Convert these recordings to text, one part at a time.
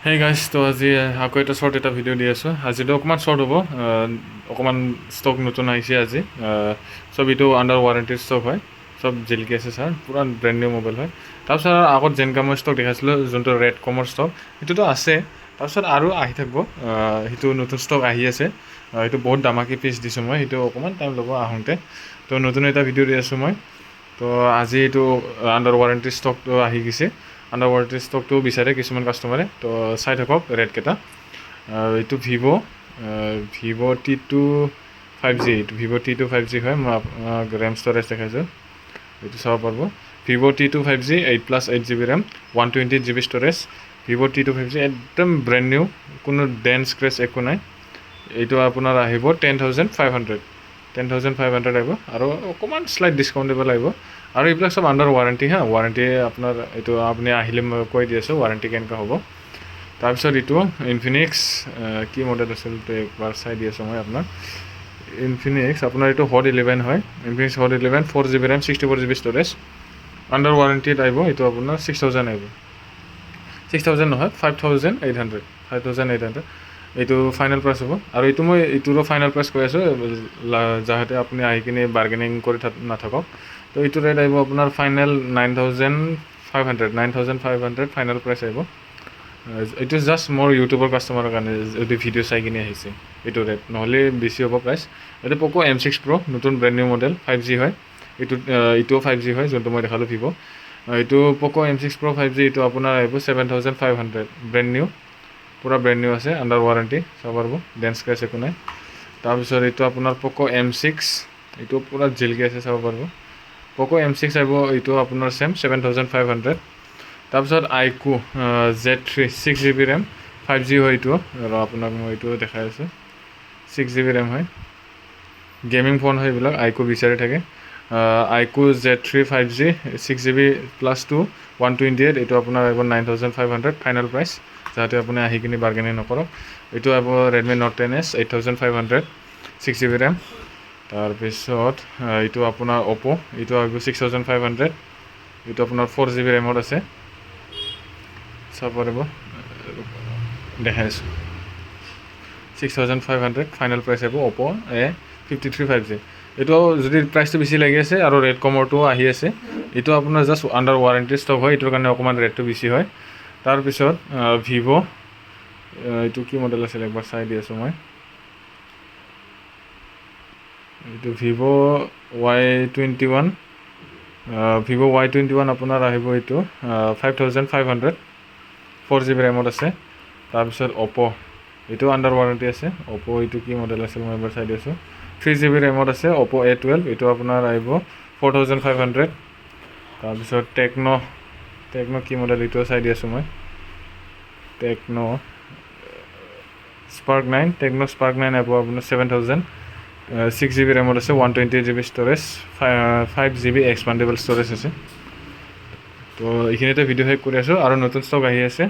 Hey guys, তো আজি আকৌ এটা শ্বৰ্ট এটা ভিডিঅ' দি আছোঁ। আজিতো অকণমান শ্বৰ্ট হ'ব, অকণমান ষ্টক নতুন আহিছে আজি। চব এইটো আণ্ডাৰ ৱাৰেণ্টিৰ ষ্টক হয়, চব জিলকি আছে ছাৰ, পূৰা ব্ৰেণ্ড নিউ মোবাইল হয়। তাৰপিছত আগত জেনকামৰ ষ্টক দেখাইছিলোঁ, যোনটো ৰেড কমৰ ষ্টক, সেইটোতো আছে। তাৰপিছত আৰু আহি থাকিব, সেইটো নতুন ষ্টক আহি আছে। সেইটো বহুত দামাকি পিচ দিছোঁ মই, সেইটো অকণমান টাইম ল'ব আহোঁতে। তো নতুন এটা ভিডিঅ' দি আছোঁ মই। তো আজি এইটো আণ্ডাৰ ৱাৰেণ্টিৰ ষ্টকটো আহি গৈছে। আণ্ডাৰ ৱাৰেণ্টিৰ ষ্টকটো বিচাৰে কিছুমান কাষ্টমাৰে, তো চাই থাকক ৰেটকেইটা। এইটো ভিভ' T25G, এইটো ভিভ' T25G হয়। মই আপোনাক ৰেম ষ্ট'ৰেজ দেখাইছোঁ, এইটো চাব পাৰিব। Vivo' T25G 8+8GB RAM, 128GB storage. Vivo' T25G একদম ব্ৰেণ্ড নিউ, কোনো ডেন স্ক্ৰেচ একো নাই। এইটো আপোনাৰ আহিব 10,500 আহিব, আৰু অকণমান শ্লাইট ডিছকাউণ্ট দিব লাগিব। আৰু এইবিলাক চব আণ্ডাৰ ৱাৰেণ্টি হা, ৱাৰেণ্টি আপোনাৰ এইটো আপুনি আহিলে মই কৈ দি আছোঁ ৱাৰেণ্টি কেনেকুৱা হ'ব। তাৰপিছত এইটো ইনফিনিক্স, কি মডেল আছিল তো একবাৰ চাই দি আছোঁ মই আপোনাক। ইনফিনিক্স আপোনাৰ এইটো হট 11 হয়। Infinix Hot 11 4GB RAM, 64GB storage, under ৱাৰেণ্টিত আহিব। এইটো আপোনাৰ 6,000 আহিব, 6,000 নহয়, 5,800। এইটো ফাইনেল প্ৰাইচ হ'ব। আৰু এইটো মই এইটোৰো ফাইনেল প্ৰাইচ কৈ আছোঁ, যাতে আপুনি আহি কিনে বাৰ্গেনিং কৰি নাথাকক। তো এইটো ৰেট আহিব আপোনাৰ ফাইনেল 9,500 ফাইনেল প্ৰাইচ আহিব। এইটো জাষ্ট মোৰ ইউটিউবৰ কাষ্টমাৰৰ কাৰণে, যদি ভিডিঅ' চাই কিনে আহিছে এইটো ৰেট, নহ'লে বেছি হ'ব প্ৰাইচ। এইটো প'ক' M6 Pro, নতুন ব্ৰেণ্ড নিউ মডেল, 5G হয়। এইটোও 5G হয়, যোনটো মই দেখালোঁ ভিভ'। এইটো প'ক' M6 Pro 5G, এইটো আপোনাৰ আহিব 7,500, ব্ৰেণ্ড নিউ, পূৰা ব্ৰেণ্ড নিউ আছে, আণ্ডাৰ ৱাৰেণ্টি, চাব পাৰিব, ডেন স্ক্ৰেচ একো নাই। তাৰপিছত এইটো আপোনাৰ প'ক' M6, এইটো পূৰা জিলকি আছে, চাব পাৰিব। প'ক' M6 আহিব, এইটো আপোনাৰ 7,500। তাৰপিছত iQOO Z3 6GB RAM, 5G হয় এইটো, আৰু আপোনাক মই এইটো দেখাই আছোঁ, 6GB ৰেম হয়। গেমিং ফোন হয় এইবিলাক, আইকু বিচাৰি থাকে। আইকু Z3 5G 6GB+2 128, এইটো আপোনাৰ আহিব 9,500 ফাইনেল প্ৰাইচ, যাতে আপুনি আহি কিনি বাৰ্গেনিং নকৰক। এইটো আহিব Redmi Note 10S 8,500, 6GB RAM. তাৰপিছত এইটো আপোনাৰ অ'প', এইটো আহিব 6,500, এইটো আপোনাৰ 4GB ৰেমত আছে, চাব পাৰিব, দেখাই আছোঁ, 6,500 ফাইনেল প্ৰাইচ আহিব। অ'প' A53 5G, এইটো যদি প্ৰাইচটো বেছি লাগি আছে, আৰু ৰেড কমৰটোও আহি আছে। এইটো আপোনাৰ জাষ্ট আণ্ডাৰ ৱাৰেণ্টি ষ্টক হয়, এইটোৰ কাৰণে অকণমান ৰেটটো বেছি হয়। তাৰপিছত ভিভ', এইটো কি মডেল আছিল একবাৰ চাই দি আছোঁ মই। এইটো ভিভ' Y21 আপোনাৰ আহিব, এইটো 5,500, 4GB ৰেমত আছে। তাৰপিছত অ'প', এইটো আণ্ডাৰ ৱাৰেণ্টি আছে। অ'প' এইটো কি মডেল আছিল মই এবাৰ চাই দি আছোঁ, 3GB ৰেমত আছে। অ'প' A12, এইটো আপোনাৰ আহিব 4,500। তাৰপিছত টেকন' কি মডেল, এইটোও চাই দি আছোঁ মই। টেকন' স্পাৰ্ক 9 আহিব আপোনাৰ 7,000, 6GB ৰেমত আছে, 128GB ষ্ট'ৰেজ, 5GB এক্সপাণ্ডেবল ষ্ট'ৰেজ আছে। তো এইখিনিতে ভিডিঅ' শেষ কৰি আছোঁ, আৰু নতুন ষ্টক আহি আছে।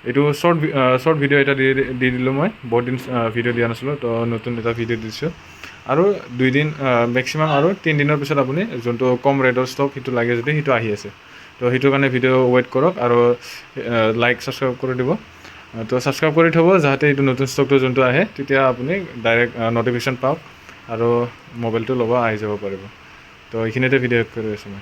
এইটো শ্বৰ্ট ভিডিঅ' এটা দি দিলোঁ মই, বহুত দিন ভিডিঅ' দিয়া নাছিলোঁ, তো নতুন এটা ভিডিঅ' দিছোঁ। আৰু 2 দিন মেক্সিমাম, আৰু 3 দিনৰ পিছত আপুনি যোনটো কম ৰেটৰ ষ্টক সেইটো লাগে যদি সেইটো আহি আছে। তো সেইটো কাৰণে ভিডিঅ' ৱেইট কৰক, আৰু লাইক ছাবস্ক্ৰাইব কৰি দিব। তো ছাবস্ক্ৰাইব কৰি থ'ব, যাতে এইটো নতুন ষ্টকটো যোনটো আহে, তেতিয়া আপুনি ডাইৰেক্ট ন'টিফিকেশ্যন পাওক, আৰু মোবাইলটো ল'ব আহি যাব পাৰিব। তো এইখিনিতে ভিডিঅ' শেষ কৰি আছোঁ মই।